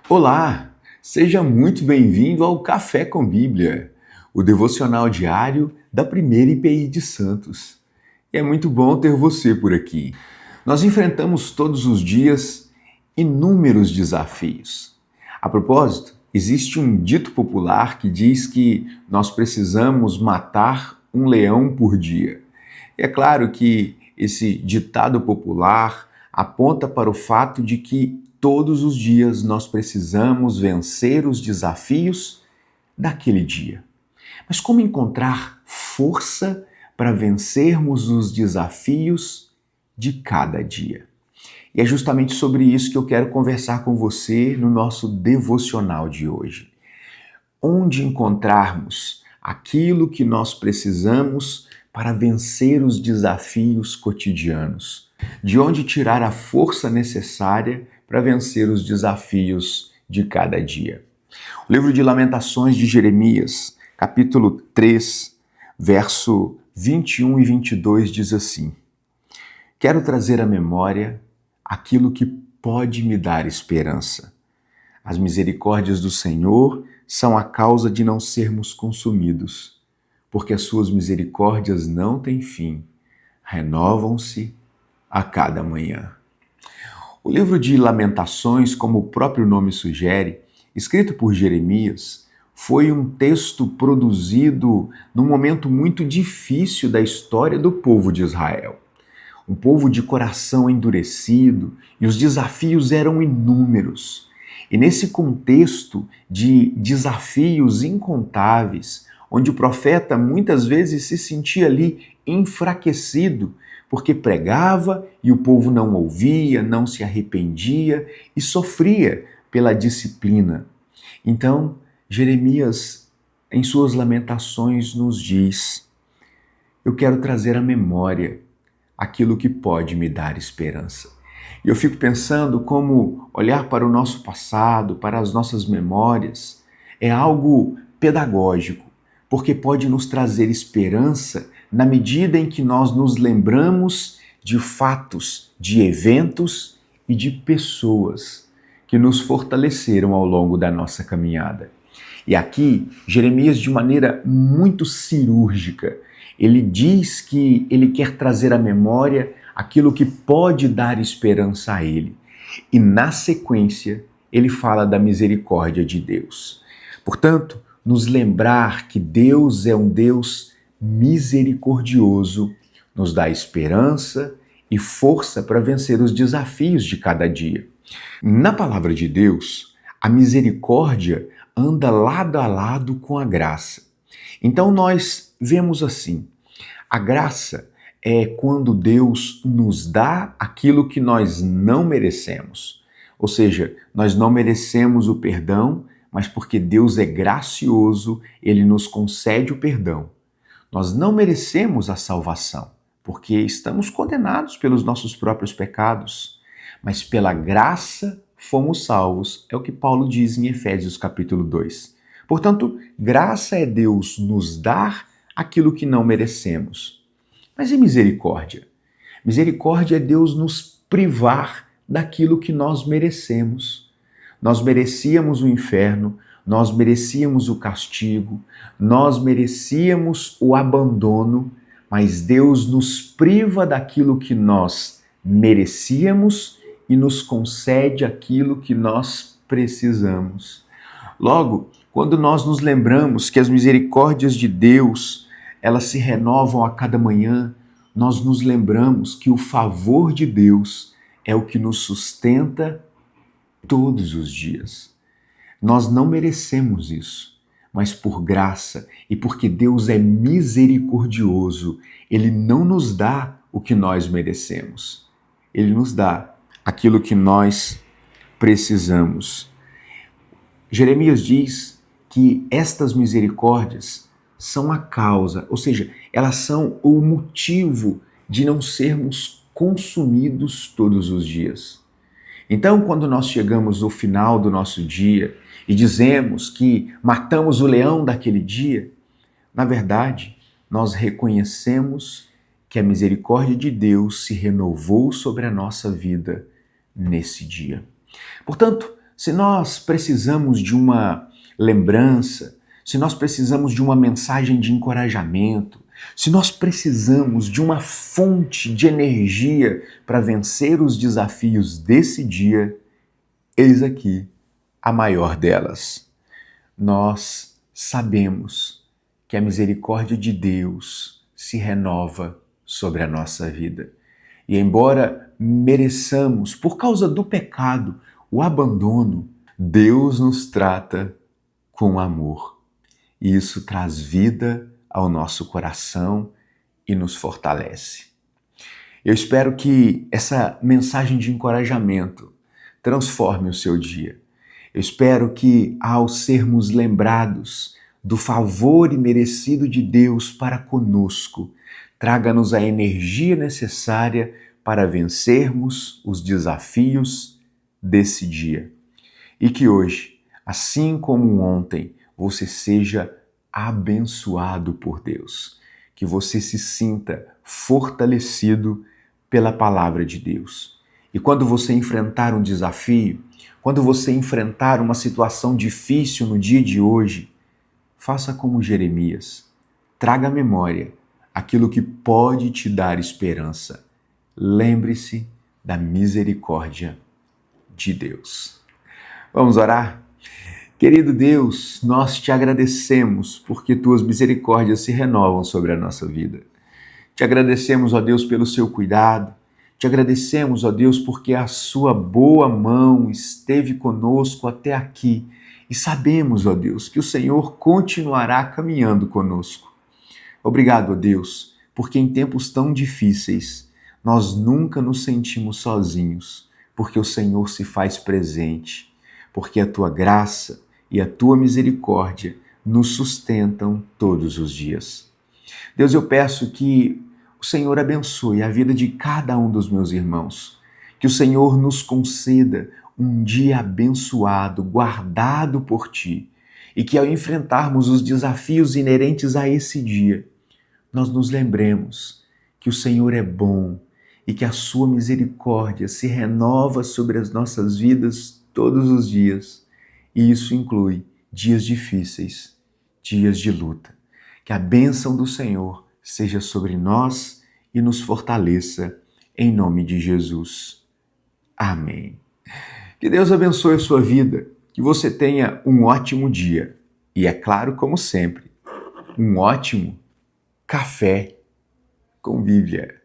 Olá, seja muito bem-vindo ao Café com Bíblia, o devocional diário da primeira IPI de Santos. É muito bom ter você por aqui. Nós enfrentamos todos os dias inúmeros desafios. A propósito, existe um dito popular que diz que nós precisamos matar um leão por dia. E é claro que esse ditado popular aponta para o fato de que todos os dias nós precisamos vencer os desafios daquele dia. Mas como encontrar força para vencermos os desafios de cada dia? E é justamente sobre isso que eu quero conversar com você no nosso devocional de hoje. Onde encontrarmos aquilo que nós precisamos para vencer os desafios cotidianos? De onde tirar a força necessária para vencer os desafios de cada dia? O livro de Lamentações de Jeremias, capítulo 3, verso 21 e 22 diz assim: Quero trazer à memória aquilo que pode me dar esperança. As misericórdias do Senhor são a causa de não sermos consumidos, porque as suas misericórdias não têm fim, renovam-se a cada manhã. O livro de Lamentações, como o próprio nome sugere, escrito por Jeremias, foi um texto produzido num momento muito difícil da história do povo de Israel. Um povo de coração endurecido, e os desafios eram inúmeros. E nesse contexto de desafios incontáveis, onde o profeta muitas vezes se sentia ali enfraquecido, porque pregava e o povo não ouvia, não se arrependia e sofria pela disciplina. Então, Jeremias, em suas lamentações, nos diz: Eu quero trazer à memória aquilo que pode me dar esperança. E eu fico pensando como olhar para o nosso passado, para as nossas memórias, é algo pedagógico, porque pode nos trazer esperança na medida em que nós nos lembramos de fatos, de eventos e de pessoas que nos fortaleceram ao longo da nossa caminhada. E aqui, Jeremias, de maneira muito cirúrgica, ele diz que ele quer trazer à memória aquilo que pode dar esperança a ele. E na sequência, ele fala da misericórdia de Deus. Portanto, nos lembrar que Deus é um Deus misericordioso, nos dá esperança e força para vencer os desafios de cada dia. Na palavra de Deus, a misericórdia anda lado a lado com a graça. Então nós vemos assim, a graça é quando Deus nos dá aquilo que nós não merecemos. Ou seja, nós não merecemos o perdão, mas porque Deus é gracioso, Ele nos concede o perdão. Nós não merecemos a salvação, porque estamos condenados pelos nossos próprios pecados, mas pela graça fomos salvos, é o que Paulo diz em Efésios capítulo 2. Portanto, graça é Deus nos dar aquilo que não merecemos. Mas e misericórdia? Misericórdia é Deus nos privar daquilo que nós merecemos. Nós merecíamos o inferno, nós merecíamos o castigo, nós merecíamos o abandono, mas Deus nos priva daquilo que nós merecíamos e nos concede aquilo que nós precisamos. Logo, quando nós nos lembramos que as misericórdias de Deus, elas se renovam a cada manhã, nós nos lembramos que o favor de Deus é o que nos sustenta todos os dias. Nós não merecemos isso, mas por graça e porque Deus é misericordioso, Ele não nos dá o que nós merecemos. Ele nos dá aquilo que nós precisamos. Jeremias diz que estas misericórdias são a causa, ou seja, elas são o motivo de não sermos consumidos todos os dias. Então, quando nós chegamos ao final do nosso dia e dizemos que matamos o leão daquele dia, na verdade, nós reconhecemos que a misericórdia de Deus se renovou sobre a nossa vida nesse dia. Portanto, se nós precisamos de uma lembrança, se nós precisamos de uma mensagem de encorajamento, se nós precisamos de uma fonte de energia para vencer os desafios desse dia, eis aqui a maior delas. Nós sabemos que a misericórdia de Deus se renova sobre a nossa vida. E embora mereçamos, por causa do pecado, o abandono, Deus nos trata com amor. E isso traz vida ao nosso coração e nos fortalece. Eu espero que essa mensagem de encorajamento transforme o seu dia. Eu espero que, ao sermos lembrados do favor imerecido de Deus para conosco, traga-nos a energia necessária para vencermos os desafios desse dia. E que hoje, assim como ontem, você seja abençoado por Deus. Que você se sinta fortalecido pela palavra de Deus. E quando você enfrentar um desafio, quando você enfrentar uma situação difícil no dia de hoje, faça como Jeremias. Traga à memória aquilo que pode te dar esperança. Lembre-se da misericórdia de Deus. Vamos orar? Querido Deus, nós te agradecemos porque tuas misericórdias se renovam sobre a nossa vida. Te agradecemos, ó Deus, pelo seu cuidado. Te agradecemos, ó Deus, porque a sua boa mão esteve conosco até aqui. E sabemos, ó Deus, que o Senhor continuará caminhando conosco. Obrigado, ó Deus, porque em tempos tão difíceis, nós nunca nos sentimos sozinhos, porque o Senhor se faz presente, porque a tua graça e a tua misericórdia nos sustentam todos os dias. Deus, eu peço que o Senhor abençoe a vida de cada um dos meus irmãos, que o Senhor nos conceda um dia abençoado, guardado por ti, e que ao enfrentarmos os desafios inerentes a esse dia, nós nos lembremos que o Senhor é bom e que a sua misericórdia se renova sobre as nossas vidas todos os dias. E isso inclui dias difíceis, dias de luta. Que a bênção do Senhor seja sobre nós e nos fortaleça, em nome de Jesus. Amém. Que Deus abençoe a sua vida, que você tenha um ótimo dia. E é claro, como sempre, um ótimo Café com Bíblia.